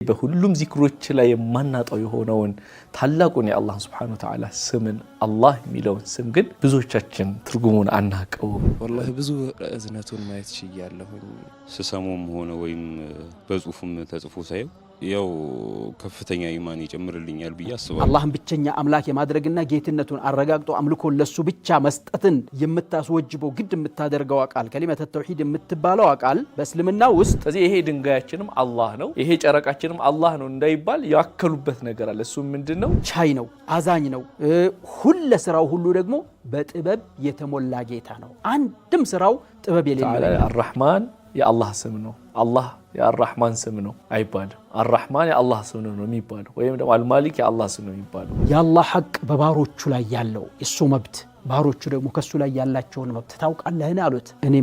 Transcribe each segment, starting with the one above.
በሁሉም ዚክሮች ላይ የማናጣው የሆነውን ታላቁን የአላህ Subhanahu Wa Ta'ala ስምን አላህ የሚለውን ስም ግን ብዙዎቻችን ትርጉሙን አናቀው። والله ብዙ እዝነቱን ማየት ይችላልሁኝ ስሰሙም ሆነ ወይም በጽሁፍም ተጽፎ ሳይው ያው ከፍተኛ ኢማን ይጨምርልኛል ብዬ አስባለሁ። አላህን ብቸኛ አምላክ የማድረግና ጌትነቱን አረጋግጦ አምልኮ ለሱ ብቻ መስጠትን የምታስወጅበው ግድ የምታደርገው አቃል ከሊመተ ተውሂድ የምትባለው አቃል በእስልምና ውስጥ ስለዚህ ይሄ ድንጋያችንም አላህ ነው፣ ይሄ ጨረቃችንም አላህ ነው እንዳይባል ያከሉበት ነገር አለ። እሱ ምንድነው? ቻይ ነው፣ አዛኝ ነው፣ ሁሉ ስራው ሁሉ ደግሞ በጥበብ የተሞላ ጌታ ነው። አንድም ስራው ጥበብ የሌለው አርራህማን የአላህ ስም ነው። አላህ የአርራህማን ስም ነው አይባልም። አርራህማን የአላህ ስም ነው የሚባለው፣ ወይም ደግሞ አልማሊክ የአላህ ስም ነው የሚባለው። የአላህ ሐቅ በባሮቹ ላይ ያለው እሱ መብት፣ ባሮቹ ደግሞ ከሱ ላይ ያላቸውን መብት ታውቃለህን አሉት። እኔ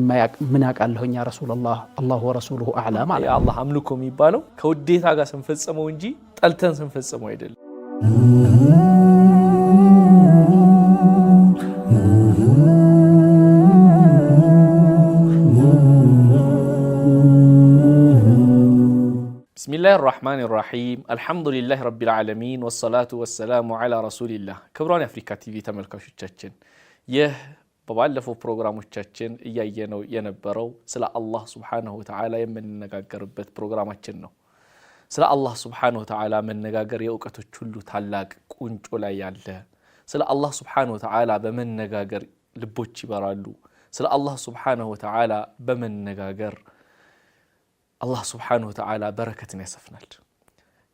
ምን አውቃለሁኝ ያ ረሱላህ፣ አላሁ ወረሱሉሁ አዕለም አለ። የአላህ አምልኮ የሚባለው ከውዴታ ጋር ስንፈጽመው እንጂ ጠልተን ስንፈጽመው አይደለም። بسم الله الرحمن الرحيم الحمد لله رب العالمين والصلاة والسلام على رسول الله كبران أفريكا تي في ተመልካቾቻችን ይህ በባለፈው ፕሮግራሞቻችን እያየነው የነበረው ስለ አላህ Subhanahu Wa Ta'ala የምንነጋገርበት ፕሮግራማችን ነው። ስለ አላህ Subhanahu Wa Ta'ala መነጋገር የእውቀቶች ሁሉ ታላቅ ቁንጮ ላይ ያለ፣ ስለ አላህ Subhanahu Wa Ta'ala በመነጋገር ልቦች ይበራሉ። ስለ አላህ Subhanahu Wa Ta'ala በመነጋገር አላህ Subhanahu Wa Ta'ala በረከትን ያሰፍናል።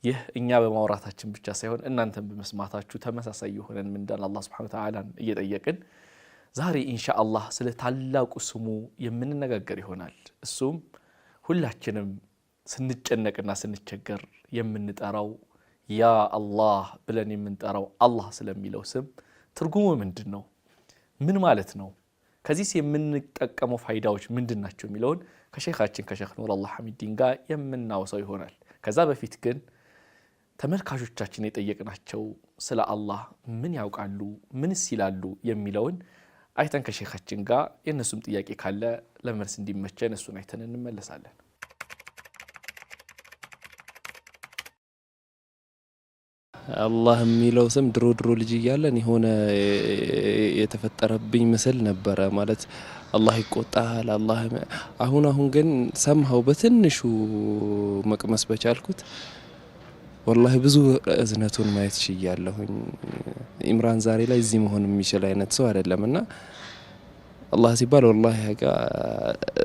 ይህ እኛ በማውራታችን ብቻ ሳይሆን እናንተም በመስማታችሁ ተመሳሳይ ይሆነን ምንዳን አላህ Subhanahu Wa Ta'ala እየጠየቅን ዛሬ ኢንሻአላህ ስለ ታላቁ ስሙ የምንነጋገር ይሆናል። እሱም ሁላችንም ስንጨነቅና ስንቸገር የምንጠራው ያ አላህ ብለን የምንጠራው አላህ ስለሚለው ስም ትርጉሙ ምንድነው? ምን ማለት ነው? ከዚህ የምንጠቀመው ፋይዳዎች ምንድናቸው የሚለውን ከሼኻችን ከሼኽ ኑረላህ ሐሚዲን ጋር የምናወሳው ይሆናል። ከዛ በፊት ግን ተመልካቾቻችን የጠየቅናቸው ስለ አላህ ምን ያውቃሉ፣ ምንስ ይላሉ የሚለውን አይተን ከሼኻችን ጋር የነሱም ጥያቄ ካለ ለመልስ እንዲመቸን እሱን አይተን እንመለሳለን። አላህ የሚለው ስም ድሮ ልጅ እያለን የሆነ የተፈጠረብኝ ምስል ነበረ። ማለት አላህ ይቆጣል፣ አላህ አሁን ግን ሰምሃው በትንሹ መቅመስ በቻልኩት والله ብዙ እዝነቱን ማየት ይችላልሁኝ። ኢምራን ዛሬ ላይ እዚህ መሆን የሚችል አይነት ሰው አይደለምና አላህ ሲባል والله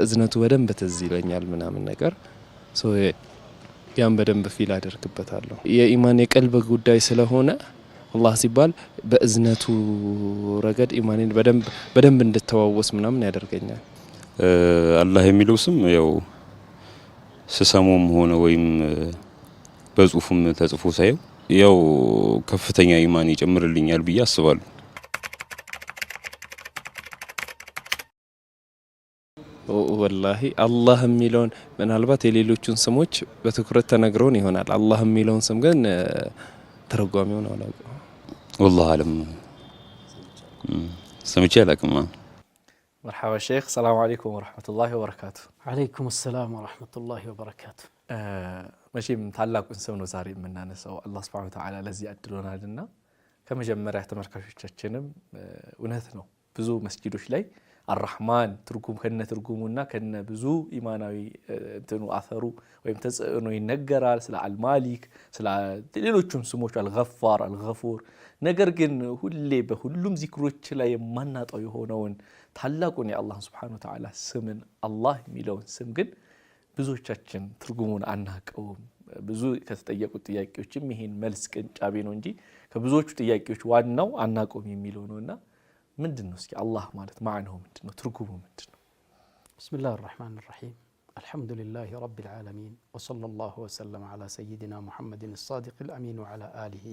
እዝነቱ በደንብ ትዝ ይለኛል ምናምን ነገር ያን በደንብ ፊል አደርግበታለሁ። የኢማን የቀልብ ጉዳይ ስለሆነ አላህ ሲባል በእዝነቱ ረገድ ኢማንን በደንብ እንድተዋወስ ምናምን ያደርገኛል። አላህ የሚለው ስም ያው ስሰሙም ሆነ ወይም በጽሁፍም ተጽፎ ሳይው ያው ከፍተኛ ኢማን ይጨምርልኛል ብዬ አስባለሁ። والله الله የሚለውን ምናልባት የሌሎቹን ስሞች በትኩረት ተነግረውን ይሆናል። አላህ የሚለውን ስም ግን ተረጓሚውን አላውቅም። والله አለም ሰምቼ አላውቅም። مرحبا شيخ، السلام عليكم ورحمة الله وبركاته. عليكم السلام ورحمة الله وبركاته. መቼም ታላቁን ስም ነው ዛሬ የምናነሳው። አላህ Subhanahu Wa Ta'ala ለዚህ አድሎናልና ከመጀመሪያ ተመልካቾቻችንም እውነት ነው ብዙ መስጂዶች ላይ አርራህማን ትርጉም ከነ ትርጉሙና ከነ ብዙ ኢማናዊ እንትኑ አፈሩ ወይም ተጽዕኖ ይነገራል። ስለ አልማሊክ ስለ ሌሎችም ስሞች አልገፋር አልገፉር። ነገር ግን ሁሌ በሁሉም ዚክሮች ላይ የማናጣው የሆነውን ታላቁን የአላህ Subhanahu Wa Ta'ala ስምን አላህ የሚለውን ስም ግን ብዙዎቻችን ትርጉሙን አናቀውም። ብዙ ከተጠየቁት ጥያቄዎችም ይሄን መልስ ቅንጫቤ ነው እንጂ ከብዙዎቹ ጥያቄዎች ዋናው አናቀውም የሚለው ነውና ምንድነው እስኪ አላህ ማለት ማዕናው ምንድነው? ትርጉሙ ምንድነው? ቢስሚላሂር ረህማኒር ረሂም አልሐምዱሊላሂ ረቢል ዓለሚን ወሰለላሁ ወሰለም ዐላ ሰይይዲና ሙሐመድን አልሳዲቂል አሚን ወዐላ አሊሂ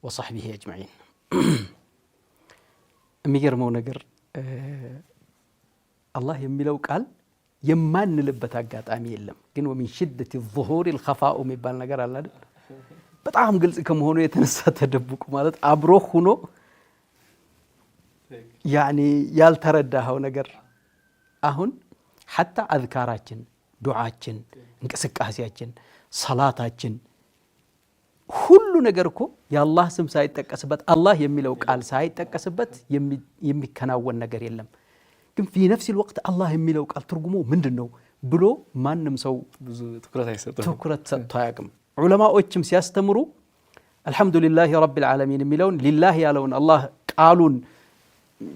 ወሰህቢሂ አጅመዒን። የሚገርመው ነገር አላህ የሚለው ቃል የማንልበት አጋጣሚ የለም። ግን ወሚን ሽደት الظهور الخفاء የሚባል ነገር አለ አይደል? በጣም ግልጽ ከመሆኑ የተነሳ ተደብቁ ማለት አብሮ ሆኖ ያኒ ያልተረዳኸው ነገር አሁን حتى አዝካራችን ዱዓችን እንቅስቃሴያችን ሰላታችን ሁሉ ነገር እኮ የአላህ ስም ሳይጠቀስበት አላህ የሚለው ቃል ሳይጠቀስበት የሚከናወን ነገር የለም። ግን في نفس الوقت አላህ የሚለው ቃል ትርጉሙ ምንድነው ብሎ ማንም ሰው ብዙ ትኩረት ሰጥቶ አያውቅም። ዑለማዎችም ሲያስተምሩ አልহামዱሊላሂ ረቢል ዓለሚን የሚለውን ሊላህ ያለውን አላህ ቃሉን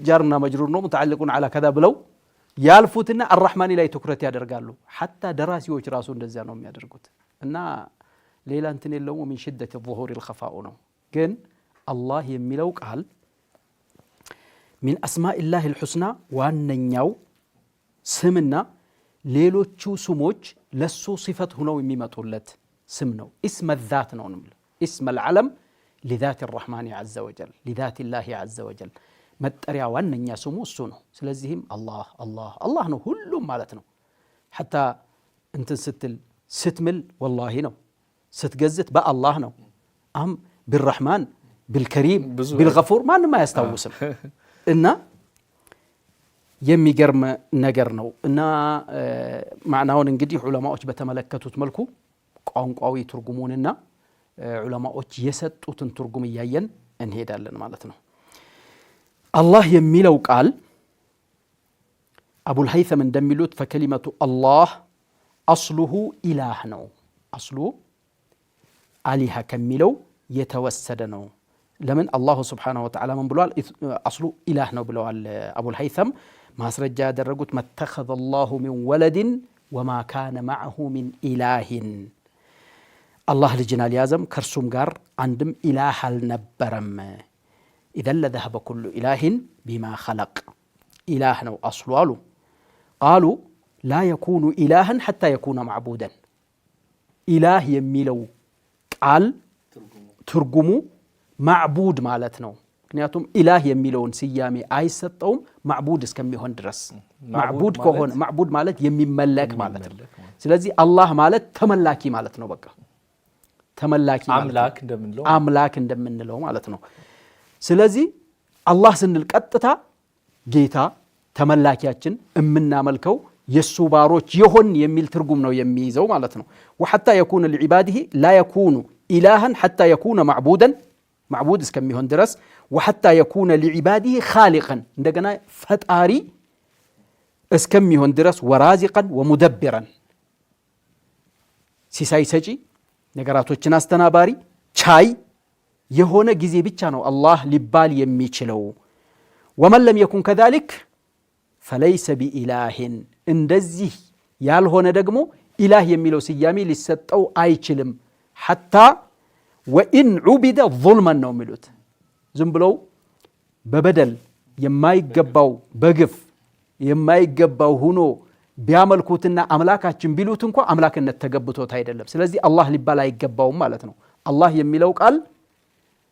ጃርና መጅሩር ነው متعلقون على كذا ብለው ያልፉትና አርራህማኒ ላይ ትኩረት ያደርጋሉ። حتى ደራሲዎች ራሱ እንደዛ ነው የሚያደርጉት እና ሌላ እንትን የለውም من شدة الظهور الخفاء ነው። ግን አላህ የሚለው ቃል من أسماء الله الحسنى ዋነኛው ስምና ሌሎቹ ስሞች ለሱ ሲፈት ሆነው የሚመጡለት ስም ነው። اسم الذات ነው እንብል اسم العلم لذات الرحمن عز وجل لذات الله عز وجل መጠሪያ ዋነኛ ስሙ እሱ ነው። ስለዚህም አላህ አላህ አላህ ነው ሁሉም ማለት ነው። حتى እንትን ስትምል والله ነው ስትገዝት በአላህ ነው። بالرحمن بالكريم بالغفور ማንም አያስታውስም እና የሚገርም ነገር ነው እና ማዕናውን እንግዲህ ዑለማዎች በተመለከቱት መልኩ ቋንቋዊ ትርጉሙንና ዑለማዎች የሰጡትን ትርጉም እያየን እንሄዳለን ማለት ነው። አላህ የሚለው ቃል አቡል ሀይተም እንደሚሉት ፈከሊመቱ አላህ አስሉሁ ኢላህ ነው። አስሉ አሊሃ ከሚለው የተወሰደ ነው። ለምን አላሁ ስብሓነሁ ወተዓላ ምን ብለዋል? አስሉ ኢላህ ነው ብለዋል አቡል ሀይተም። ማስረጃ ያደረጉት መተኸዘ አላሁ ሚን ወለድን ወማ ካነ መዐሁ ሚን ኢላሂን አላህ ልጅን አልያዘም ከእርሱም ጋር አንድም ኢላህ አልነበረም። ኢዘን ለዘሀበ ኩሉ ኢላሂን ቢማ ኸለቅ ኢላህ ነው አስሉ አሉ። ቃሉ ላ የኩኑ ኢላህን ሐታ የኩነ ማዕቡደን ኢላህ የሚለው ቃል ትርጉሙ ማዕቡድ ማለት ነው። ምክንያቱም ኢላህ የሚለውን ስያሜ አይሰጠውም ማዕቡድ እስከሚሆን ድረስ። ማዕቡድ ከሆነ ማዕቡድ ማለት የሚመለክ ማለት ነው። ስለዚህ አላህ ማለት ተመላኪ ማለት ነው። በቃ ተመላኪ አምላክ እንደምንለው ማለት ነው። ስለዚህ አላህ ስንል ቀጥታ ጌታ ተመላኪያችን እምናመልከው የሱ ባሮች ይሆን የሚል ትርጉም ነው የሚይዘው ማለት ነው። ወሐታ የኩነ ለዒባዲሂ ላ የኩኑ ኢላሃን ሐታ የኩነ ማዕቡደን ማዕቡድ እስከሚሆን ድረስ ወሐታ የኩነ ለዒባዲሂ ኻሊቀን እንደገና ፈጣሪ እስከሚሆን ድረስ ወራዚቀን ወሙደብረን ሲሳይ ሰጪ ነገራቶችን አስተናባሪ ቻይ የሆነ ጊዜ ብቻ ነው አላህ ሊባል የሚችለው። ወመን ለም የኩን ከዛሊክ ፈለይሰ ቢኢላሂን እንደዚህ ያልሆነ ደግሞ ኢላህ የሚለው ስያሜ ሊሰጠው አይችልም። ሐታ ወኢን ዑቢደ ዙልመን ነው የሚሉት ዝም ብለው በበደል የማይገባው በግፍ የማይገባው ሆኖ ቢያመልኩትና አምላካችን ቢሉት እንኳ አምላክነት ተገብቶት አይደለም። ስለዚህ አላህ ሊባል አይገባውም ማለት ነው። አላህ የሚለው ቃል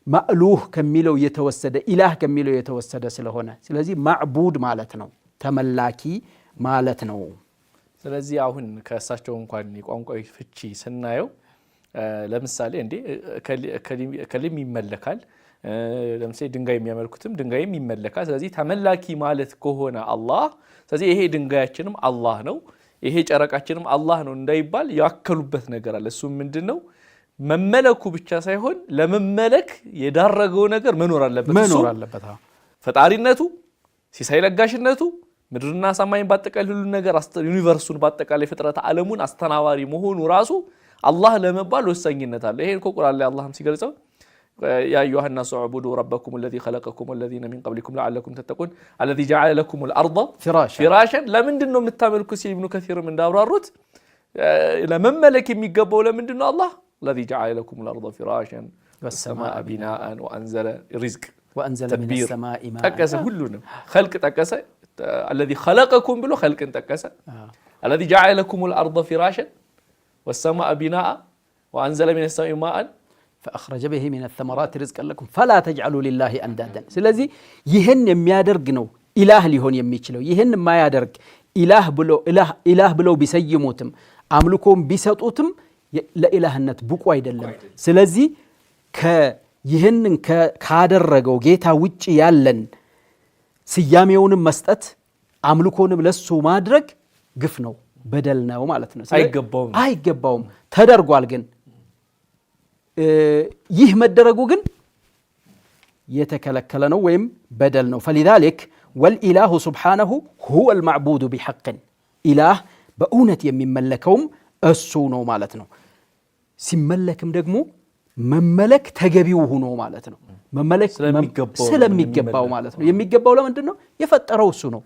ማእሉህ ከሚለው የተወሰደ ኢላህ ከሚለው የተወሰደ ስለሆነ ስለዚህ ማዕቡድ ማለት ነው፣ ተመላኪ ማለት ነው። ስለዚህ አሁን ከእሳቸው እንኳን የቋንቋዊ ፍቺ ስናየው ለምሳሌ እንዴ ከሊም ይመለካል። ለምሳሌ ድንጋይ የሚያመልኩትም ድንጋይም ይመለካል። ስለዚህ ተመላኪ ማለት ከሆነ አላህ ስለዚህ ይሄ ድንጋያችንም አላህ ነው ይሄ ጨረቃችንም አላህ ነው እንዳይባል ያከሉበት ነገር አለ። እሱ ምንድነው? መመለኩ ብቻ ሳይሆን ለመመለክ የዳረገው ነገር መኖር አለበት። ፈጣሪነቱ፣ ሲሳይ ለጋሽነቱ፣ ምድርና ሰማይን ባጠቃላይ ሁሉ ነገር ዩኒቨርሱን ባጠቃላይ ፍጥረት ዓለሙን አስተናባሪ መሆኑ ራሱ አላህ ለመባል ወሳኝነት አለ። ይሄን ቁርአን ላይ አላህም ሲገልጸው ያ አዩሃ الناس اعبدوا ربكم الذي خلقكم والذين من قبلكم لعلكم تتقون الذي جعل لكم الارض فراشا ለምንድን ነው የምታመልኩት ሲል ኢብኑ ከሲርም እንዳብራሩት ለመመለክ የሚገባው ለምንድን ነው አላህ الذي جعل لكم الارض فراشا والسماء بناء وانزل رزق وانزل من السماء ماء ጠቀሰ ሁሉንም خلق ጠቀሰ الذي خلقكم ብሎ خلقን ጠቀሰ الذي جعل لكم الارض فراشا والسماء بناء وانزل من السماء ماء فأخرج به من الثمرات رزقا لكم فلا تجعلوا لله أندادا ስለዚህ ይሄን የሚያደርግ ነው ኢላህ ሊሆን የሚችለው። ይሄን የማያደርግ ኢላህ ብለው ቢሰይሙትም አምልኮም ቢሰጡትም ለኢላህነት ብቁ አይደለም። ስለዚህ ይሄንን ካደረገው ጌታ ውጪ ያለን ስያሜውንም መስጠት አምልኮንም ለሱ ማድረግ ግፍ ነው፣ በደል ነው ማለት ነው አይገባውም ተደርጓል ግን ይህ መደረጉ ግን የተከለከለ ነው ወይም በደል ነው فلذلك والإله سبحانه هو المعبود بحق إله በእውነት የሚመለከውም እሱ ነው ማለት ነው ሲመለክም ደግሞ መመለክ ተገቢው ሆኖ ማለት ነው መመለክ ስለሚገባው ማለት ነው የሚገባው ለምንድን ነው የፈጠረው እሱ ነው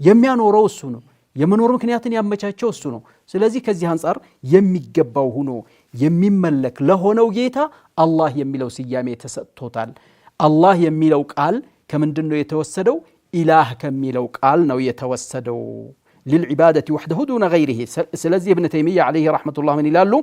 የሚያኖረው እሱ ነው የመኖር ምክንያትን ያመቻቸው እሱ ነው ስለዚህ ከዚህ አንፃር የሚገባው ሆኖ የሚመለክ ለሆነው ጌታ አላህ የሚለው ስያሜ ተሰጥቶታል አላህ የሚለው ቃል ከምንድነው የተወሰደው ኢላህ ከሚለው ቃል ነው የተወሰደው للعبادة وحده دون غيره ስለዚህ ابن تيمية عليه رحمة الله من ይላሉ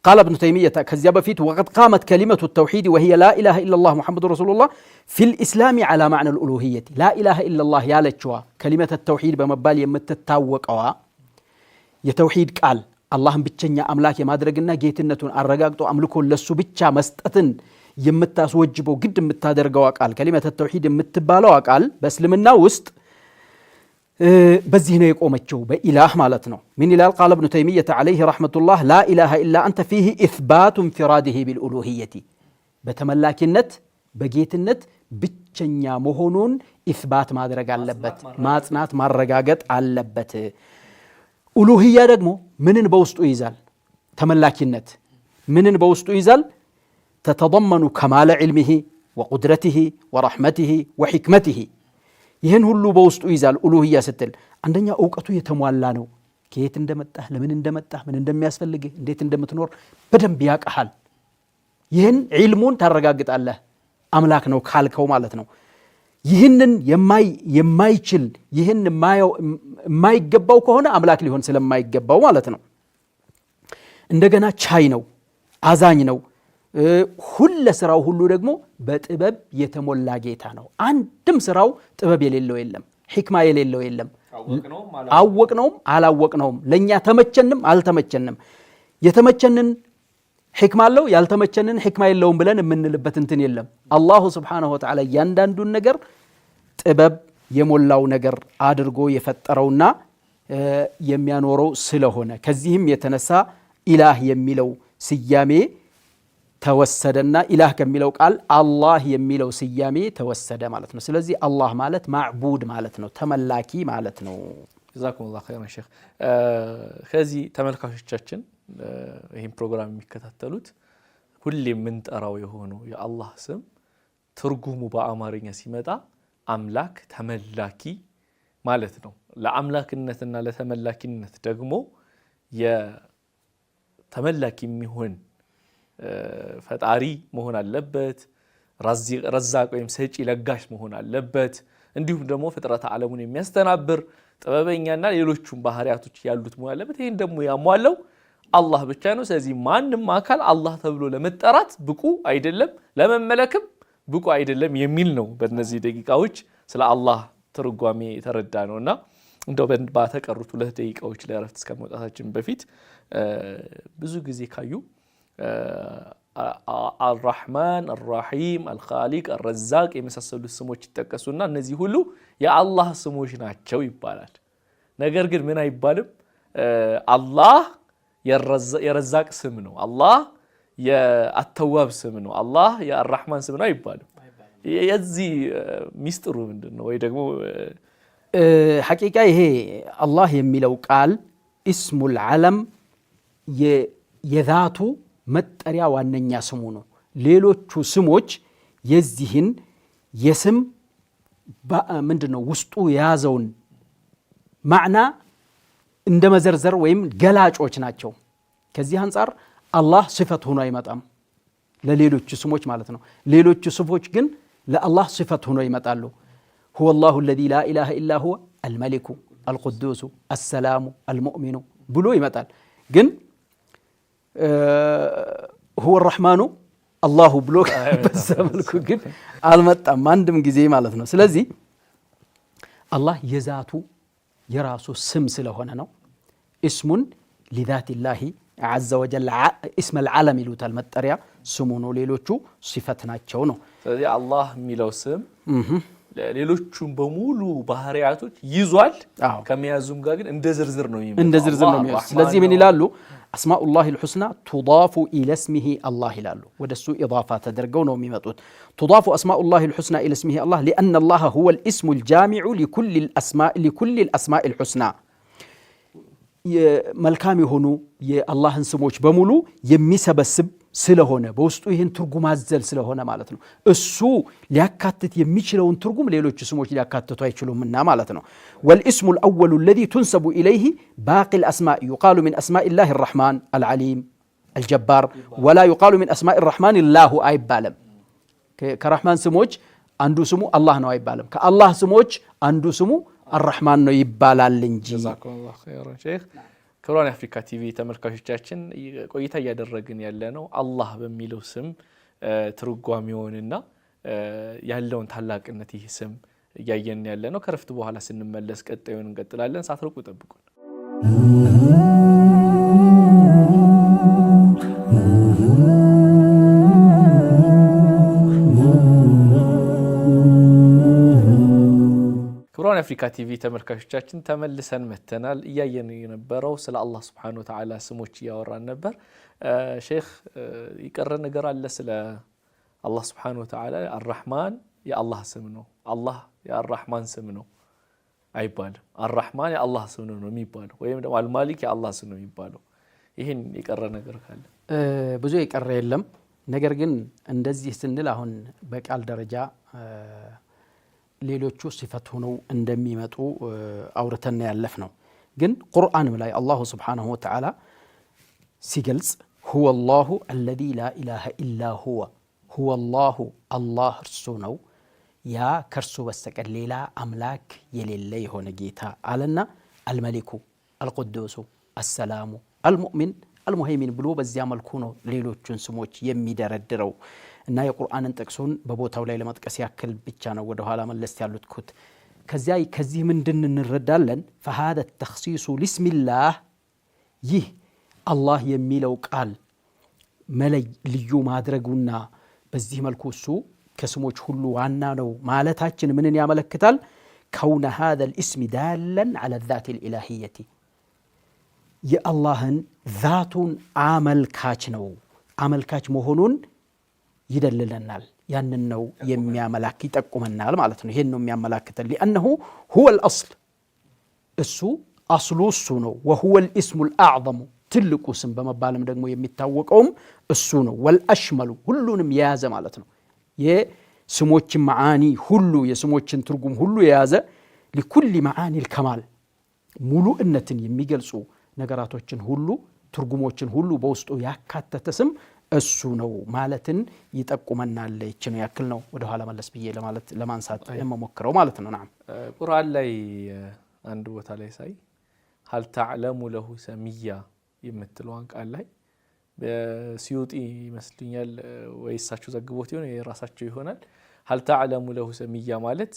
قال ابن تيمية كذا بفيت وقد قامت كلمة التوحيد وهي لا إله إلا الله محمد رسول الله في الإسلام على معنى الألوهية لا إله إلا الله يا لجوا كلمة التوحيد بمبال يمتتاوقوا يتوحيد قال اللهم بتشنيا أملاك ما درجنا جيتنة الرجاء أملكه لسه بتشا مستأذن يمتاسوجبوا جد متادرجوا قال كلمة التوحيد متبالوا قال بس لمنا وسط بزي هنا يقومتشو بإله مالتنا من إله قال ابن تيمية عليه رحمة الله لا إله إلا أنت فيه إثبات انفراده بالألوهية بتملاك النت بجيت النت بتشنيا مهونون إثبات ما درج على اللبت ما تنات ما رجعت على اللبت ألوهية رقمه من بوسط إيزال تملاك النت من بوسط إيزال تتضمن كمال علمه وقدرته ورحمته وحكمته ይሄን ሁሉ በውስጡ ይዛል ኡሉሂያ ስትል አንደኛ ዕውቀቱ የተሟላ ነው ከየት እንደመጣህ ለምን እንደመጣህ ምን እንደሚያስፈልግ እንዴት እንደምትኖር በደንብ ያቀሃል ይሄን ዒልሙን ታረጋግጣለህ አምላክ ነው ካልከው ማለት ነው ይሄንን የማይችል ይሄን የማይገባው ከሆነ አምላክ ሊሆን ስለማይገባው ማለት ነው እንደገና ቻይ ነው አዛኝ ነው ሁሉ ስራው ሁሉ ደግሞ በጥበብ የተሞላ ጌታ ነው አንድም ስራው ጥበብ የሌለው የለም ሕክማ የሌለው የለም አወቅነውም አላወቅነውም ለኛ ተመቸንም አልተመቸንም የተመቸንን ሕክማ አለው ያልተመቸንን ሕክማ የለውም ብለን የምንልበት እንትን የለም አላሁ Subhanahu Wa Ta'ala ያንዳንዱን ነገር ጥበብ የሞላው ነገር አድርጎ የፈጠረውና የሚያኖረው ስለሆነ ከዚህም የተነሳ ኢላህ የሚለው ስያሜ ተወሰደና ኢላህ ከሚለው ቃል አላህ የሚለው ስያሜ ተወሰደ ማለት ነው ስለዚህ አላህ ማለት ማዕቡድ ማለት ነው ተመላኪ ማለት ነው ጀዛኩሙላህ ኸይራን ሼክ ከዚህ ተመልካቾቻችን ይሄን ፕሮግራም የሚከታተሉት ሁሌም ምን ጠራው የሆነው የአላህ ስም ትርጉሙ በአማርኛ ሲመጣ አምላክ ተመላኪ ማለት ነው ለአምላክነትና ለተመላኪነት ደግሞ የተመላኪ የሚሆን ፈጣሪ መሆን አለበት ረዛቅ ወይም ሰጪ ለጋሽ መሆን አለበት እንዲሁም ደግሞ ፍጥረት ዓለሙን የሚያስተናብር ጥበበኛና ሌሎችም ባህሪያቶች ያሉት መሆን አለበት ይሄን ደግሞ ያሟለው አላህ ብቻ ነው ስለዚህ ማንንም አካል አላህ ተብሎ ለመጠራት ብቁ አይደለም ለመመለክም ብቁ አይደለም የሚል ነው በእነዚህ ደቂቃዎች ስለ አላህ ትርጓሜ ተረዳ ነውና እንደው በተቀሩት 2 ደቂቃዎች ላይ አረፍት እስከመውጣታችን በፊት ብዙ ጊዜ ካዩ الرحمن الرحيم الخالق الرزاق የመሳሰሉት ስሞች ይጠቀሱና እነዚህ ሁሉ የአላህ ስሞች ናቸው ይባላል ነገር ግን ምን አይባልም አላህ የረዛቅ ስም ነው አላህ የአተዋብ ስም ነው አላህ የአርራህማን ስም ነው አይባልም የዚህ ሚስጥሩ ምንድነው ወይ ደግሞ ሐቂቃ ይሄ አላህ የሚለው ቃል እስሙል ዓለም የዛቱ መጠሪያ ዋነኛ ስሙ ነው ሌሎቹ ስሞች የዚህን የስም ምንድነው ውስጡ ያዘውን ማዕና እንደመዘርዘር ወይም ገላጮች ናቸው ከዚህ አንፃር አላህ ሲፈት ሆኖ አይመጣም ለሌሎቹ ስሞች ማለት ነው ሌሎቹ ስሞች ግን ለአላህ ሲፈት ሆኖ ይመጣሉ هو الله الذي لا اله الا هو الملك القدوس السلام المؤمن ብሎ ይመጣል ግን هو الرحمن الله ብሎ በሰመልኩ ግን አልመጣም አንድም ጊዜ ማለት ነው ስለዚህ አላህ የዛቱ የራሱ ስም ስለሆነ ነው اسم لذات الله عز وجل اسم العالم ይሉታል መጠሪያ ስሙ ነው ሌሎቹ ሲፈት ናቸው ነው ስለዚህ አላህ የሚለው ስም ሌሎቹን በሙሉ ባህሪያቶች ይዟል ከመያዙም ጋር ግን እንደ ዝርዝር ነው የሚመጣው እንደ ዝርዝር ነው የሚያዝ ስለዚህ ምን ይላሉ አስማኡላህ الحسنى تضاف الى اسمه الله ይላሉ ወደሱ ኢዳፋ ተደርገው ነው የሚመጡት تضاف اسماء الله الحسنى الى اسمه الله لان الله هو الاسم الجامع لكل الاسماء الحسنى መልካም የሆኑ የአላህን ስሞች በሙሉ የሚሰበስብ ስለሆነ በውስጡ ይሄን ትርጉም አዘል ስለሆነ ማለት ነው እሱ ሊያካትት የሚችለውን ትርጉም ሌሎች ስሞች ሊያካትቱ አይችሉምና ማለት ነው والاسم الاول الذي تنسب اليه باقي الاسماء يقال من اسماء الله الرحمن العليم الجبار ولا يقال من اسماء الرحمن الله አይባልም ከረህማን ስሞች አንዱ ስሙ አላህ ነው አይባልም ከአላህ ስሞች አንዱ ስሙ الرحمن ነው ይባላል እንጂ ጀዛኩሙላሁ ኸይራን ሼክ ክብራን አፍሪካ ቲቪ ተመልካቾቻችን ቆይታ ያደረግን ያለነው አላህ በሚለው ስም ትርጓሜውንና ያለውን ታላቅነት ይህ ስም ያየን ያለነው ከረፍት በኋላ ስንመለስ ቀጣዩን እንቀጥላለን ሳትርቁ ጠብቁን ክብራን አፍሪካ ቲቪ ተመልካቾቻችን ተመልሰን መተናል እያየን የነበረው ስለ አላህ Subhanahu Wa Ta'ala ስሞች ያወራን ነበር ሼክ ይቀር ነገር አለ ስለ አላህ Subhanahu Wa Ta'ala الرحمن የአላህ ስም ነው አላህ የአርራህማን ስም ነው አይባልም الرحمن የአላህ ስም ነው የሚባለው ወይም ደግሞ አልማሊክ የአላህ ስም ነው የሚባለው ይሄን ይቀር ነገር ካለ ብዙ ይቀር የለም ነገር ግን እንደዚህ ስንል አሁን በቃል ደረጃ ሌሎቹ ሲፈት ሆነው እንደሚመጡ አውርተን ያለፍ ነው ግን ቁርአንም ላይ አላህ Subhanahu Wa Ta'ala ሲገልጽ هو الله الذي لا اله الا هو الله الله እርሱ ነው ያ ከርሱ በስተቀር ሌላ አምላክ የሌለ የሆነ ጌታ አለና الملك القدوس السلام المؤمن المهيمن ብሎ በዚያ መልኩ ነው ሌሎቹን ስሞች የሚደረድረው እና የቁርአንን ጥቅሱን በቦታው ላይ ለማጥቀስ ያክል ብቻ ነው ወደ ኋላ መለስ ያሉት ኩት ከዚህ ምንድን እንረዳለን فهذا التخصيص لاسم الله ይህ አላህ የሚለው ቃል መለይ ልዩ ማድረጉና በዚህ መልኩ እሱ ከስሞች ሁሉ ዋና ነው ማለታችን ምንን ያመለክታል كون هذا الاسم دالا على الذات الالهيه የአላህን ذاتን አመልካች ነው አመልካች መሆኑን ይደልልናል ያንን ነው የሚያመላክ ይጠቁመናል ማለት ነው ይሄን ነው የሚያመላክተን لانه هو الاصل እሱ አስሉ እሱ ነው وهو الاسم الاعظم ትልቁ ስም በመባልም ደግሞ የሚታወቀውም እሱ ነው والاشمل ሁሉንም የያዘ ማለት ነው የስሞች ማዓኒ ሁሉ የስሞችን ትርጉም ሁሉ የያዘ لكل معاني الكمال ሙሉእነትን የሚገልጹ ነገራቶችን ሁሉ ትርጉሞችን ሁሉ በውስጡ ያካተተ ስም እሱ ነው ማለትን ይጠቁመናል እቺ ነው ያክል ነው ወደ ኋላ መለስ ብዬ ለማንሳት የምሞክረው ማለት ነው نعم ቁርአን ላይ አንድ ቦታ ላይ ሳይ هل تعلم له سميا የምትለውን ቃል ላይ በሲዩጢ ይመስልኛል ወይሳችሁ ዘግቦት ይሆነ የራሳቸው ይሆናል هل تعلم له سميا ማለት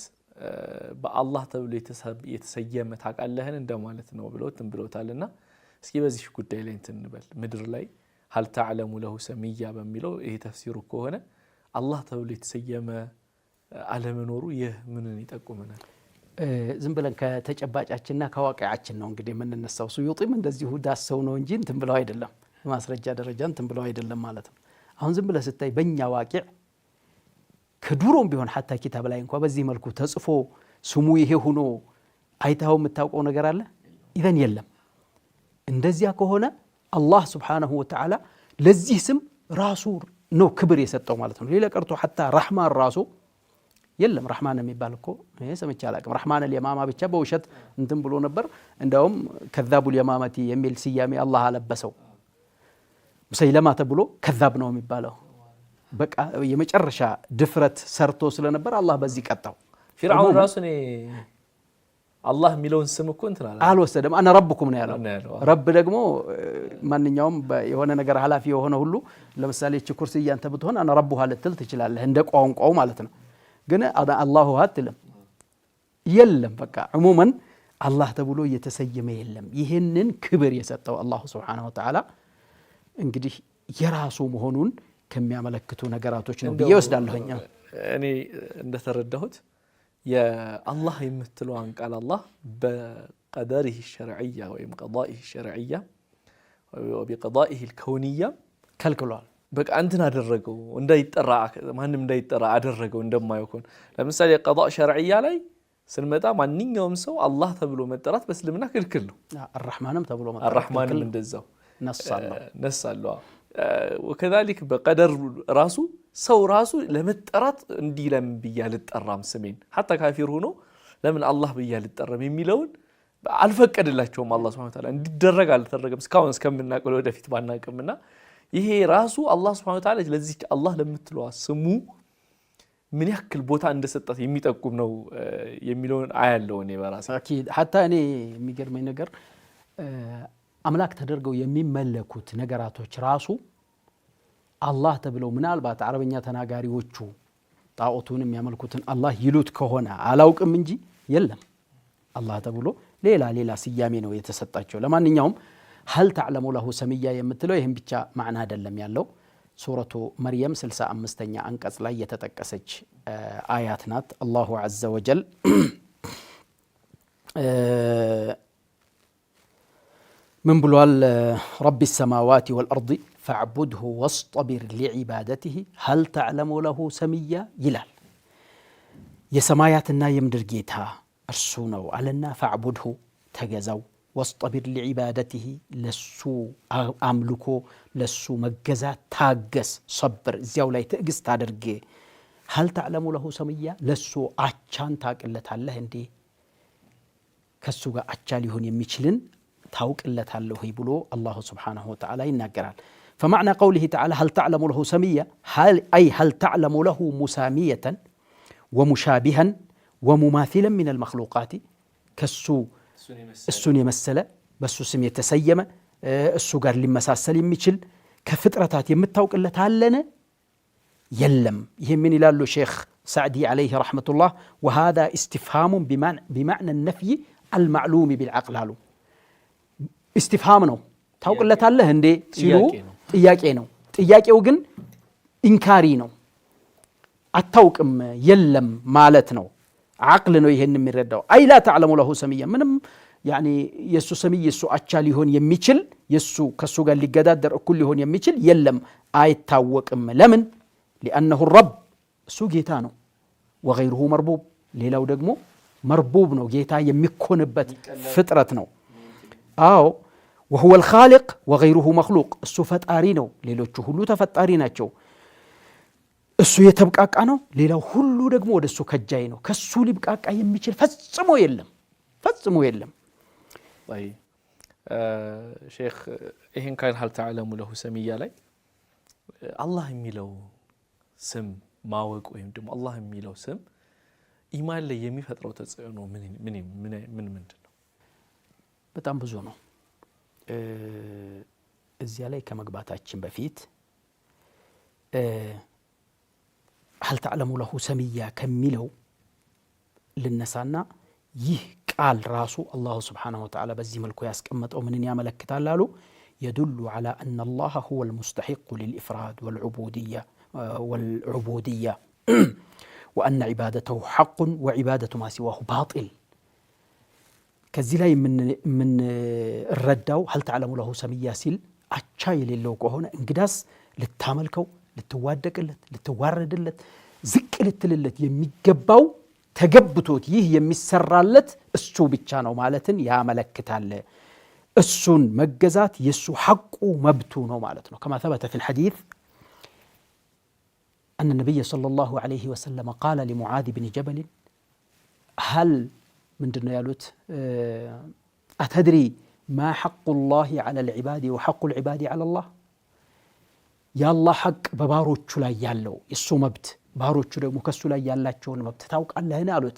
በአላህ ተብሎ የተሰየመ ታቃለህን እንደማለት ነው ብለውታልና እስኪ በዚህ ጉዳይ ላይ እንበል ምድር ላይ هل تعلم له سميا በሚለው ይሄ ተፍሲሩ ከሆነ አላህ ተብሎ የተሰየመ አለመኖሩ ይህ ምንን ይጠቁመናል ዝም ብለን ከተጨባጫችንና ከዋቂያችን ነው እንግዲህ የምንነሳው ሱዩጢም እንደዚሁ ዳሰው ነው እንጂ እንትን ብለው አይደለም ማስረጃ ደረጃ እንትን ብለው አይደለም ማለት ነው አሁን ዝም ብለ ስታይ በእኛ ዋቂዕ ከዱሮም ቢሆን حتى ኪታብ ላይ እንኳን በዚህ መልኩ ተጽፎ ስሙ ይሄ ሆኖ አይታው የምታውቀው ነገር አለ ኢዘን የለም እንደዚያ ከሆነ አላህ Subhanahu Wa Ta'ala ለዚህ ስም ራሱ ነው ክብር የሰጠው ማለት ነው ሌላ ቀርቶ حتى ረህማን ራሱ የለም ረህማን የሚባል እኮ ሰምቼ አላቅም ረህማን اليمامة ብቻ በውሸት እንትን ብሎ ነበር እንደውም ከذاب اليمامة የሚል ስያሜ አላህ አለበሰው ሙሰይለማ ተብሎ ከذاب ነው የሚባለው በቃ የመጨረሻ ድፍረት ሰርቶ ስለነበር አላህ በዚህ ቀጣው ፊርዓውን ራሱኔ አላህ ሚለውን ስም እኮ እንትን አልወሰደም አና ረብኩም ነው ያለው ረብ ደግሞ ማንኛውም የሆነ ነገር ሐላፊ የሆነ ሁሉ ለምሳሌ እቺ ኩርሲ ያንተ ብትሆን አና ረቡሃ ልትል ትችላለህ እንደ ቋንቋው ማለት ነው ግን አላሁ አትልም የለም በቃ عموما አላህ ተብሎ የተሰየመ የለም ይሄንን ክብር የሰጠው አላህ Subhanahu Wa Ta'ala እንግዲህ የራሱ መሆኑን ከሚያመለክቱ ነገራቶች ነው በየወስዳለሁኛ እኔ እንደተረዳሁት የአላህ የምትለዋን ቃል አላህ በቀደሪህ ሸርዕያ ወይም ቀዳኢህ ሸርዕያ ወቢቀዳኢህ ልከውንያ ከልክሏል። በቃ እንትን አደረገው እንዳይጠራ ማንም እንዳይጠራ አደረገው እንደማይሆን። ለምሳሌ ቀዳእ ሸርዕያ ላይ ስንመጣ ማንኛውም ሰው አላህ ተብሎ መጠራት በእስልምና ክልክል ነው። አርራህማንም ተብሎ መጠራት አርራህማንም እንደዛው ነሳለው። ወከዛሊክ በቀደር ራሱ ሰው ራሱ ለመጠራት እንዲህ ለምን ብዬ አልጠራም ስሜን ሐታ ካፊር ሆኖ ለምን አላህ ብዬ አልጠራም የሚለውን አልፈቀደላቸውም። አላህ ሱብሓነሁ ወተዓላ እንዲደረግ አልተደረገም እስካሁን እስከምናውቀው ወደፊት ባናውቅምና ይሄ ራሱ አላህ ሱብሓነሁ ወተዓላ ለዚህ አላህ ለምትለዋ ስሙ ምን ያክል ቦታ እንደሰጣት የሚጠቁም ነው የሚለውን አያለው እኔ በራሴ አኪድ ሐታ እኔ የሚገርመኝ ነገር አምላክ ተደርገው የሚመለኩት ነገራቶች ራሱ አላህ ተብለው ምናልባት አረበኛ ተናጋሪዎቹ ጣዖቱን የሚያመልኩትን አላህ ይሉት ከሆነ አላውቅም እንጂ የለም አላህ ተብሎ ሌላ ስያሜ ነው የተሰጣቸው። ለማንኛውም هل تعلم له سميا የምትለው ይሄን ብቻ ማዕና አይደለም ያለው ሱረቱ መርየም 65ኛ አንቀጽ ላይ የተጠቀሰች አያት ናት። አላሁ ዐዘ ወጀል من ብሏል? رب السماوات والأرض فاعبده واصطبر لعبادته هل تعلم له سميا ይላል። የሰማያትና የምድር ጌታ እርሱ ነው አለና فاعبده ተገዛው واصطبر لعبادته ለሱ አምልኮ ለሱ መገዛት ታገስ صبر እዚያው ላይ ትዕግስት አድርጌ هل تعلم له سميا ለሱ አቻን ታውቅለታለህ እንዴ ከሱ ጋር አቻ ሊሆን የሚችልን ታውቅለታለህ ብሎ አላህ Subhanahu Wa Ta'ala ይናገራል። فمعنى قوله تعالى هل تعلم له سميا هل تعلم له مسامية ومشابها ومماثلا من المخلوقات ከሱ እሱን የመሰለ በሱ ስም የተሰየመ እሱ ጋር ሊመሳሰል የሚችል ከፍጥረታት የምታውቅለት አለነ የለም። ይሄ ምን ይላሉ ሼክ ሳዕዲ عليه رحمة الله وهذا استفهام بمعنى النفي المعلوم بالعقل አሉ። استفهام ነው ታውቅለታለህ እንዴ ሲሉ ጥያቄ ነው። ጥያቄው ግን ኢንካሪ ነው አታውቅም የለም ማለት ነው። عقل ነው ይሄን የሚረዳው። አይ ላ ተዕለሙ ለሁ ሰሚያ ምንም ያኒ የሱ ሰሚይ የሱ አቻ ሊሆን የሚችል የሱ ከሱ ጋር ሊገዳደር እኩል ሊሆን የሚችል የለም አይታወቅም። ለምን? لأنه الرب እሱ ጌታ ነው። وغيره مربوب ሌላው ደግሞ መርቡብ ነው ጌታ የሚኮንበት ፍጥረት ነው። አዎ وهو الخالق وغيره مخلوق እሱ ፈጣሪ ነው ሌሎቹ ሁሉ ተፈጣሪ ናቸው። እሱ የተብቃቃ ነው ሌላው ሁሉ ደግሞ ወደሱ ከጃይ ነው። ከሱ ሊብቃቃ የሚችል ፈጽሞ የለም። طيب ሼክ ይሄን ካን هل تعلم له سميا ላይ አላህ የሚለው ስም ማወቅ ወይም ደግሞ አላህ የሚለው ስም ኢማን ላይ የሚፈጥረው ተጽዕኖ ምንድነው? በጣም ብዙ ነው። እዚያ ላይ ከመግባታችን በፊት هل تعلم له سميا ከሚለው ልነሳና ይህ ቃል ራሱ አላህ Subhanahu Wa Ta'ala በዚህ መልኩ ያስቀመጠው ምንን ያመለክታል አሉ يدل على أن الله هو المستحق للإفراد والعبودية وأن عبادته حق وعبادة ما سواه باطل ከዚህ ላይ ምን ረዳው هل تعلم له سميا ሲል አቻ የሌለው ከሆነ እንግዳስ ልታመልከው ልትዋደቅለት ልትዋረድለት ዝቅ ልትልለት የሚገባው ተገብቶት ይህ የሚሰራለት እሱ ብቻ ነው ማለትን ያመለክታል። እሱን መገዛት የሱ ሐቁ መብቱ ነው ማለት ነው። كما ثبت في الحديث أن النبي صلى الله عليه وسلم قال لمعاذ بن جبل هل ምንድነው ያሉት أتدري ما حق الله على العباد وحق العباد على الله ያላህ ሐቅ በባሮቹ ላይ ያለው እሱ መብት ባሮቹ ደግሞ ከሱ ላይ ያላቸውን መብት ታውቃለህን አሉት።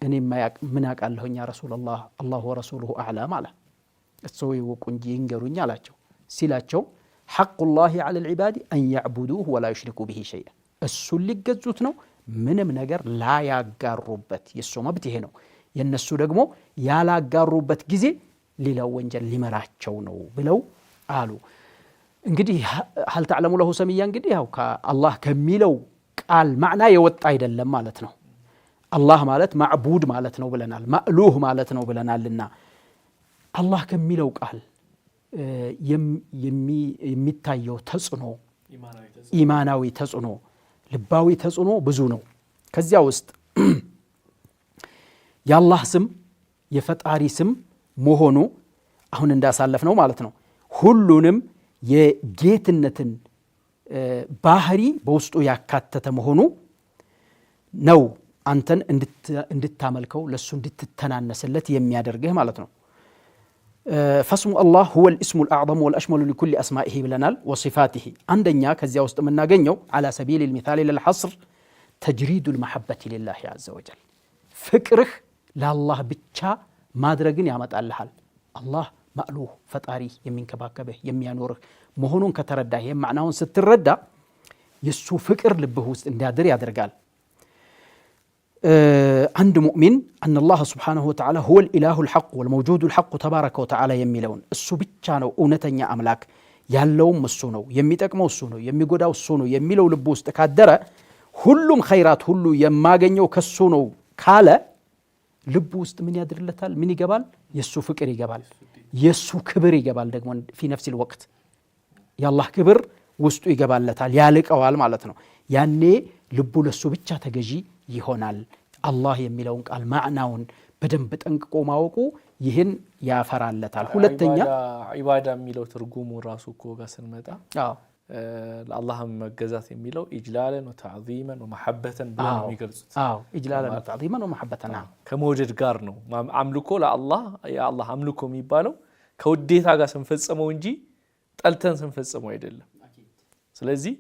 እኔ ምን አውቃለሁኝ ያ ረሱላህ አላሁ ወረሱሉሁ አዕለም አለ። እሱ ይወቁ እንጂ ይንገሩኝ አላቸው። ሲላቸው ሐቁላሂ ዐለ ልዒባድ አን ያዕቡዱሁ ወላ ዩሽሪኩ ቢሂ ሸይአ እሱን ሊገዙት ነው ምንም ነገር ላያጋሩበት የሱ መብት ይሄ ነው። የነሱ ደግሞ ያላጋሩበት ጊዜ ሌላው ወንጀል ሊመራቸው ነው ብለው አሉ። እንግዲህ هل تعلم له سميا እንግዲህ ያው ከአላህ ከሚለው ቃል ማዕና የወጣ አይደለም ማለት ነው። አላህ ማለት ማዕቡድ ማለት ነው ብለናል። ማእሉህ ማለት ነው ብለናልና አላህ ከሚለው ቃል የሚታየው ተጽዕኖ ኢማናዊ ተጽዕኖ ልባዊ ተጽዕኖ ብዙ ነው። ከዚያ ውስጥ የአላህ ስም የፈጣሪ ስም መሆኑ አሁን እንዳሳለፍ ነው ማለት ነው። ሁሉንም የጌትነትን ባህሪ በውስጡ ያካተተ መሆኑ ነው አንተን እንድታመልከው ለሱ እንድትተናነስለት የሚያደርግህ ማለት ነው። ፈስሙ አላህ ሁወ ልእስሙ ልአዕظሙ ወልአሽመሉ ሊኩል አስማኢሂ ብለናል ወሲፋቲሂ። አንደኛ ከዚያ ውስጥ የምናገኘው ዓላ ሰቢል ልሚታል ለልሐስር ተጅሪዱ ልመሐበት ሊላህ አዘ ወጀል ፍቅርህ ለአላህ ብቻ ማድረግን ያመጣልሃል። አላህ ማእሉህ ፈጣሪ የሚንከባከብህ የሚያኖርህ መሆኑን ከተረዳህ ይህም ማዕናውን ስትረዳ የሱ ፍቅር ልብህ ውስጥ እንዲያድር ያደርጋል። አንድ ሙእሚን አን አላህ ስብሓነሁ ወተዓላ ሁወ ልኢላሁ ልሐቅ ወልመውጁዱ ልሐቁ ተባረከ ወተዓላ የሚለውን እሱ ብቻ ነው እውነተኛ አምላክ ያለውም እሱ ነው የሚጠቅመው እሱ ነው የሚጎዳው እሱ ነው የሚለው ልብ ውስጥ ካደረ ሁሉም ኸይራት ሁሉ የማገኘው ከሱ ነው ካለ ልቡ ውስጥ ምን ያድርለታል? ምን ይገባል? የሱ ፍቅር ይገባል፣ የሱ ክብር ይገባል። ደግሞ ፊ ነፍሲል ወቅት የአላህ ክብር ውስጡ ይገባለታል፣ ያልቀዋል ማለት ነው። ያኔ ልቡ ለሱ ብቻ ተገዢ ይሆናል። አላህ የሚለውን ቃል ማዕናውን በደንብ ጠንቅቆ ማወቁ ይህን ያፈራለታል። ሁለተኛ ዒባዳ የሚለው ትርጉሙ ራሱ እኮ ጋር ስንመጣ ለአላህ መገዛት የሚለው ኢጅላለን ወተዕዚመን ወመሐበተን ብለው ነው የሚገልጹት። ኢጅላለን ወተዕዚመን ወመሐበተን ከመውደድ ጋር ነው አምልኮ። ለአላህ የአላህ አምልኮ የሚባለው ከውዴታ ጋር ስንፈጽመው እንጂ ጠልተን ስንፈጽመው አይደለም። ስለዚህ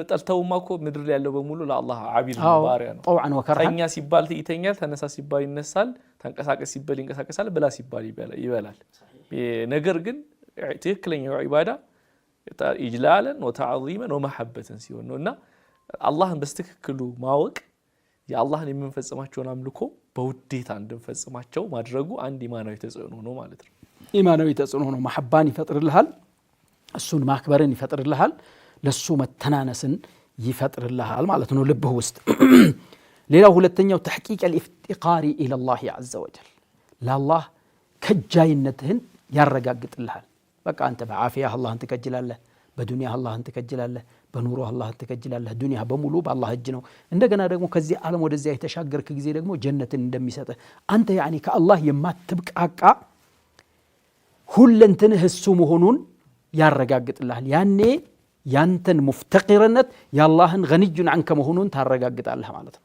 ጠልተውማ እኮ ምድር ላይ ያለው በሙሉ ለአላህ ዓቢድ ባሪያ ነው። ተኛ ሲባል ይተኛል፣ ተነሳ ሲባል ይነሳል፣ ተንቀሳቀስ ሲባል ይንቀሳቀሳል፣ ብላ ሲባል ይበላል። ነገር ግን ትክክለኛው ዒባዳ ኢጅላለን ወተዕዚመን ወመሐበተን ሲሆን ነው። እና አላህን በስትክክሉ ማወቅ የአላህን የምንፈጽማቸውን አምልኮ በውዴታ እንድንፈጽማቸው ማድረጉ አንድ ኢማናዊ ተጽዕኖ ነው ማለት ነው። ኢማናዊ ተጽዕኖ ነው። መሐባን ይፈጥርልሃል፣ እሱን ማክበርን ይፈጥርልሃል፣ ለሱ መተናነስን ይፈጥርልሃል ማለት ነው ልብህ ውስጥ። ሌላው ሁለተኛው ተሕቂቅ አልኢፍቲቃሪ ኢለላህ ዐዘ ወጀል ለአላህ ከጃይነትህን ያረጋግጥልሃል። በቃ አንተ በዓፊያ አላህን ትከጅላለህ፣ በዱንያ አላህን ትከጅላለህ፣ በኑሮ አላህን ትከጅላለህ። ዱንያ በሙሉ በአላህ እጅ ነው። እንደገና ደግሞ ከዚህ ዓለም ወደዚያ የተሻገርክ ጊዜ ደግሞ ጀነትን እንደሚሰጥህ አንተ ያኒ ከአላህ የማትብቃቃ ሁለንትንህ እሱ መሆኑን ያረጋግጥልሃል። ያኔ ያንተን ሙፍተቂርነት የአላህን ገኒዩን አንከ መሆኑን ታረጋግጣለህ ማለት ነው።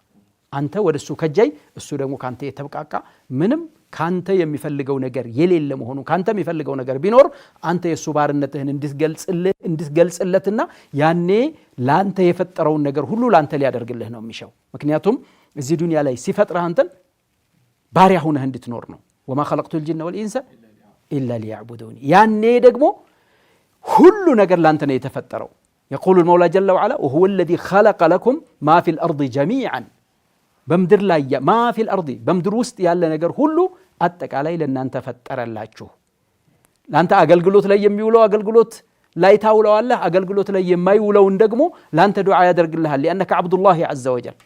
አንተ ወደ እሱ ከጃይ፣ እሱ ደግሞ ካንተ የተብቃቃ ምንም ካንተ የሚፈልገው ነገር የሌለ መሆኑ ካንተ የሚፈልገው ነገር ቢኖር አንተ የሱ ባርነትህን እንድትገልጽለትና ያኔ ላንተ የፈጠረውን ነገር ሁሉ ላንተ ሊያደርግልህ ነው የሚሻው። ምክንያቱም እዚህ ዱንያ ላይ ሲፈጥርህ አንተን ባሪያ ሆነህ እንድትኖር ነው። ወማ ኸለቅቱል ጂነ ወልኢንሰ ኢላ ሊያዕቡዱኒ። ያኔ ደግሞ ሁሉ ነገር ላንተ ነው የተፈጠረው። የቁሉ ልመውላ ጀለ ወዐላ ወሁወ ለዚ ኸለቀ ለኩም ማ ፊል አርድ ጀሚዐን በምድር ላይ ማ ፊል አርድ በምድር ውስጥ ያለ ነገር ሁሉ አጠቃላይ ለእናንተ ፈጠረላችሁ። ለአንተ አገልግሎት ላይ የሚውለው አገልግሎት ላይ ታውለዋለህ፣ አገልግሎት ላይ የማይውለውን ደግሞ ለአንተ ዱዓ ያደርግልሃል። ሊአነከ ዐብዱላህ ዐዘ ወጀል።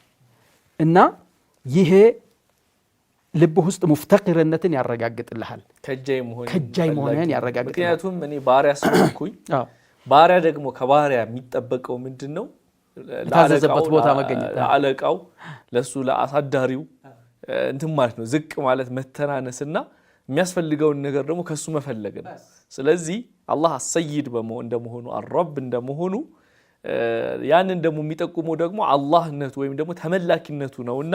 እና ይሄ ልብህ ውስጥ ሙፍተቂርነትን ያረጋግጥልሃል፣ ከጃይ መሆንህን ያረጋግጥልሃል። ምክንያቱም እኔ ባሪያ ስለሆንኩኝ ባሪያ ደግሞ ከባሪያ የሚጠበቀው ምንድን ነው? ለታዘዘበት ቦታ መገኘት፣ ለአለቃው ለሱ ለአሳዳሪው እንትን ማለት ነው። ዝቅ ማለት መተናነስና የሚያስፈልገውን ነገር ደግሞ ከሱ መፈለግ ነው። ስለዚህ አላህ አሰይድ እንደመሆኑ አረብ እንደመሆኑ ያንን ደግሞ የሚጠቁመው ደግሞ አላህነቱ ወይም ደግሞ ተመላኪነቱ ነውና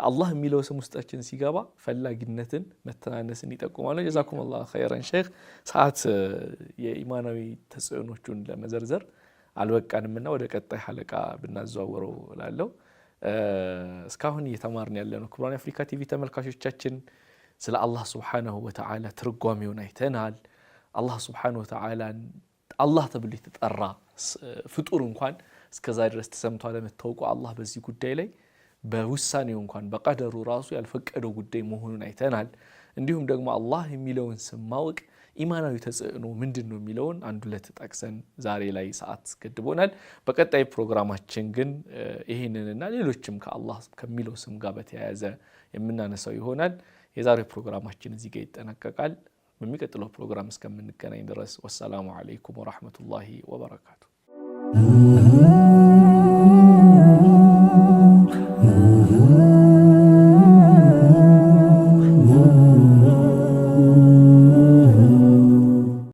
አላህ የሚለው ስም ውስጣችን ሲገባ ፈላጊነትን መተናነስን ይጠቁማል። ጀዛኩም አላህ ኸይረን ሼክ። ሰዓት የኢማናዊ ተጽዕኖቹን ለመዘርዘር አልበቃንምና ወደ ቀጣይ ሐለቃ ብናዘዋወረው እላለሁ። እስካሁን እየተማርን ያለነው ክቡራን የአፍሪካ ቲቪ ተመልካቾቻችን ስለ አላህ ሱብሓነሁ ወተዓላ ትርጓሜውን አይተናል። አላህ ሱብሓነሁ ወተዓላን አላህ ተብሎ የተጠራ ፍጡር እንኳን እስከዛ ድረስ ተሰምቶ አለመታወቁ አላህ በዚህ ጉዳይ ላይ በውሳኔው እንኳን በቀደሩ ራሱ ያልፈቀደው ጉዳይ መሆኑን አይተናል። እንዲሁም ደግሞ አላህ የሚለውን ስም ማወቅ ኢማናዊ ተጽዕኖ ምንድነው የሚለውን አንድ ሁለት ጠቅሰን ዛሬ ላይ ሰዓት ገድቦናል። በቀጣይ ፕሮግራማችን ግን ይሄንንና ሌሎችም ከአላህ ከሚለው ስም ጋር በተያያዘ የምናነሳው ይሆናል። የዛሬው ፕሮግራማችን እዚህ ጋር ይጠናቀቃል። በሚቀጥለው ፕሮግራም እስከምንገናኝ ድረስ ወሰላሙ አለይኩም ወራህመቱላሂ ወበረካቱ። Oh